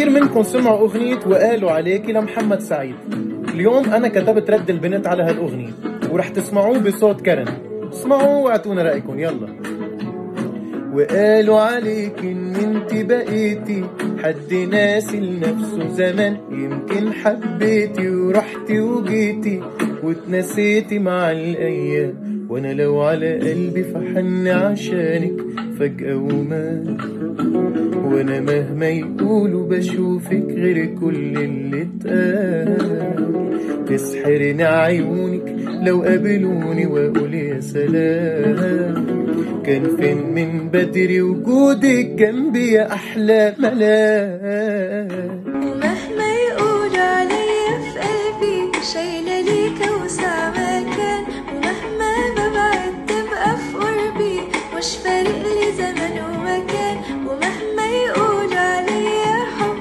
كتير منكم سمعوا أغنية وقالوا عليكي لمحمد سعيد. اليوم أنا كتبت رد البنت على هالأغنية ورح تسمعوه بصوت كرن. اسمعوا واعطونا رأيكم يلا. وقالوا عليك إن انت بقيتي حد ناسي لنفسه زمان، يمكن حبيتي ورحتي وجيتي واتنسيتي مع الأيام، وانا لو على قلبي فحن عشانك فجأة ومات، وانا مهما يقولوا بشوفك غير كل اللي اتقال، تسحرني عيونك لو قابلوني واقول يا سلام، كان فين من بدري وجودك جنبي يا احلى ملاك.